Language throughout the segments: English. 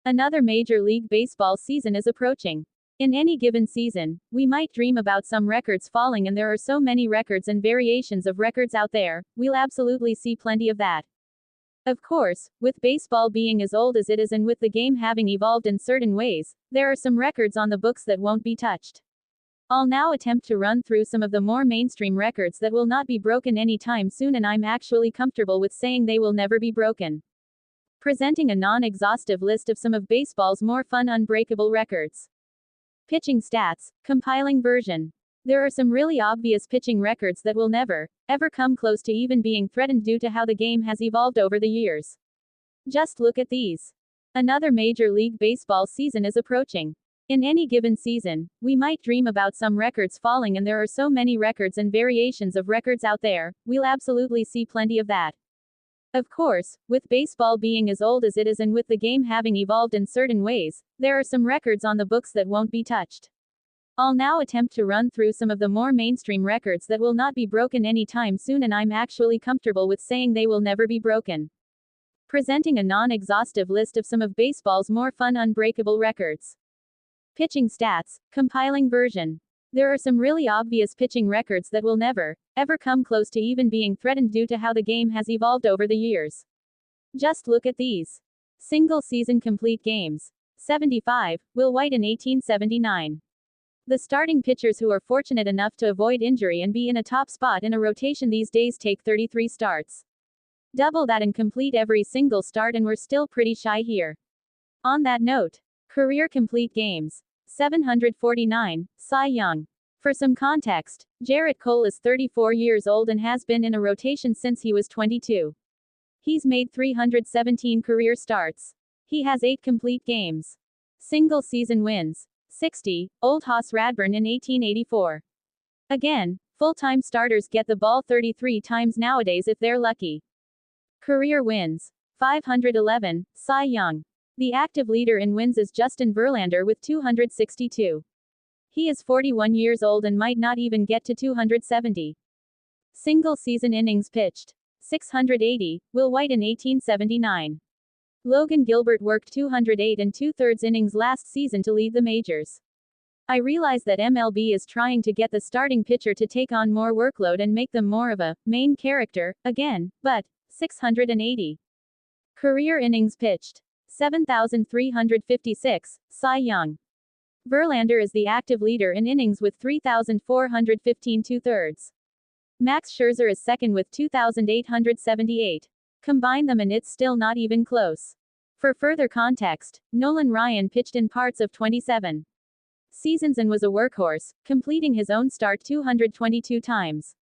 Another Major League Baseball season is approaching. In any given season, we might dream about some records falling, and there are so many records and variations of records out there, we'll absolutely see plenty of that. Of course, with baseball being as old as it is and with the game having evolved in certain ways, there are some records on the books that won't be touched. I'll now attempt to run through some of the more mainstream records that will not be broken anytime soon, and I'm actually comfortable with saying they will never be broken. Presenting a non-exhaustive list of some of baseball's more fun unbreakable records. Pitching stats, compiling version. There are some really obvious pitching records that will never, ever come close to even being threatened due to how the game has evolved over the years. Just look at these. Another Major League Baseball season is approaching. In any given season, we might dream about some records falling, and there are so many records and variations of records out there, we'll absolutely see plenty of that. Of course, with baseball being as old as it is and with the game having evolved in certain ways, there are some records on the books that won't be touched. I'll now attempt to run through some of the more mainstream records that will not be broken anytime soon, and I'm actually comfortable with saying they will never be broken. Presenting a non-exhaustive list of some of baseball's more fun unbreakable records. Pitching stats, compiling version. There are some really obvious pitching records that will never, ever come close to even being threatened due to how the game has evolved over the years. Just look at these. Single season complete games. 75, Will White in 1879. The starting pitchers who are fortunate enough to avoid injury and be in a top spot in a rotation these days take 33 starts. Double that and complete every single start, and we're still pretty shy here. On that note, career complete games. 749, Cy Young. For some context, Jarrett Cole is 34 years old and has been in a rotation since he was 22. He's made 317 career starts. He has 8 complete games. Single season wins. 60, Old Hoss Radburn in 1884. Again, full-time starters get the ball 33 times nowadays if they're lucky. Career wins. 511, Cy Young. The active leader in wins is Justin Verlander with 262. He is 41 years old and might not even get to 270. Single season innings pitched. 680, Will White in 1879. Logan Gilbert worked 208 and 2/3 innings last season to lead the majors. I realize that MLB is trying to get the starting pitcher to take on more workload and make them more of a main character, again, but 680. Career innings pitched. 7,356, Cy Young. Verlander is the active leader in innings with 3,415 2/3. Max Scherzer is second with 2,878. Combine them and it's still not even close. For further context, Nolan Ryan pitched in parts of 27 seasons and was a workhorse, completing his own start 222 times.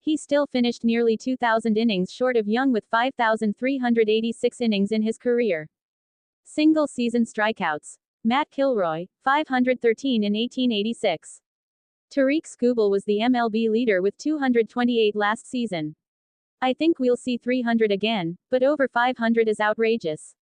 He still finished nearly 2,000 innings short of Young with 5,386 innings in his career. Single season strikeouts. Matt Kilroy, 513 in 1886. Tariq Skubal was the MLB leader with 228 last season. I think we'll see 300 again, but over 500 is outrageous.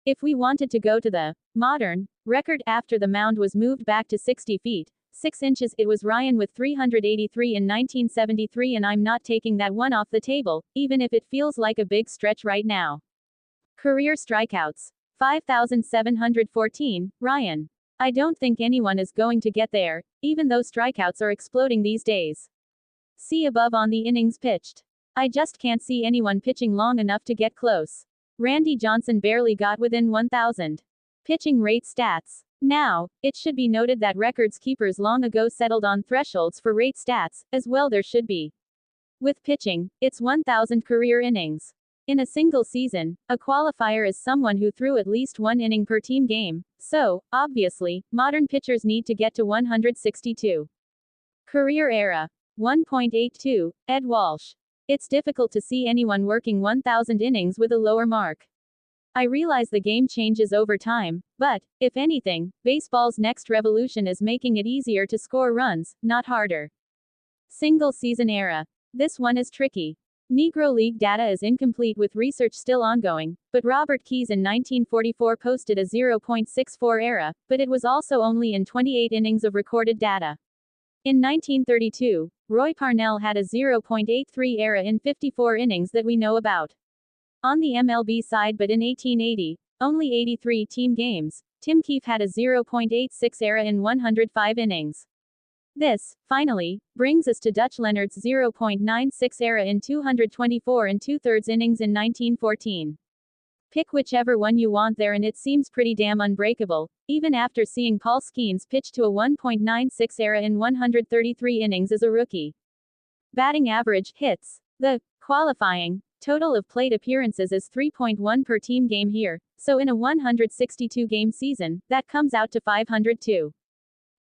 If we wanted to go to the modern record after the mound was moved back to 60 feet, 6 inches, it was Ryan with 383 in 1973, and I'm not taking that one off the table, even if it feels like a big stretch right now. Career strikeouts. 5,714, Ryan. I don't think anyone is going to get there, even though strikeouts are exploding these days. See above on the innings pitched. I just can't see anyone pitching long enough to get close. Randy Johnson barely got within 1,000. Pitching rate stats. Now, it should be noted that records keepers long ago settled on thresholds for rate stats, as well there should be. With pitching, it's 1,000 career innings. In a single season, a qualifier is someone who threw at least 1 inning per team game, so, obviously, modern pitchers need to get to 162. Career era. 1.82, Ed Walsh. It's difficult to see anyone working 1,000 innings with a lower mark. I realize the game changes over time, but, if anything, baseball's next revolution is making it easier to score runs, not harder. Single season era. This one is tricky. Negro League data is incomplete with research still ongoing, but Robert Keyes in 1944 posted a 0.64 era, but it was also only in 28 innings of recorded data. In 1932, Roy Parnell had a 0.83 era in 54 innings that we know about. On the MLB side, but in 1880, only 83 team games, Tim Keefe had a 0.86 ERA in 105 innings. This, finally, brings us to Dutch Leonard's 0.96 ERA in 224 and 2/3 innings in 1914. Pick whichever one you want there, and it seems pretty damn unbreakable, even after seeing Paul Skeens pitch to a 1.96 ERA in 133 innings as a rookie. Batting average, hits. The qualifying total of plate appearances is 3.1 per team game here, so in a 162-game season, that comes out to 502.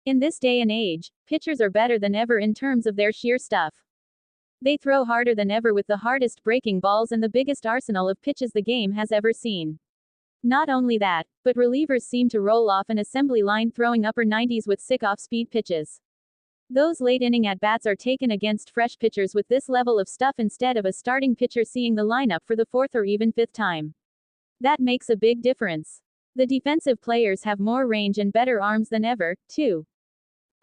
In this day and age, pitchers are better than ever in terms of their sheer stuff. They throw harder than ever with the hardest breaking balls and the biggest arsenal of pitches the game has ever seen. Not only that, but relievers seem to roll off an assembly line throwing upper 90s with sick off-speed pitches. Those late-inning at-bats are taken against fresh pitchers with this level of stuff instead of a starting pitcher seeing the lineup for the fourth or even fifth time. That makes a big difference. The defensive players have more range and better arms than ever, too.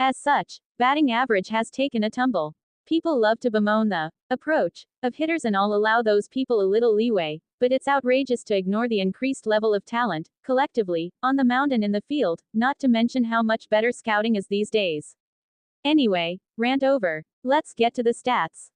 As such, batting average has taken a tumble. People love to bemoan the approach of hitters, and I'll allow those people a little leeway, but it's outrageous to ignore the increased level of talent, collectively, on the mound and in the field, not to mention how much better scouting is these days. Anyway, rant over. Let's get to the stats.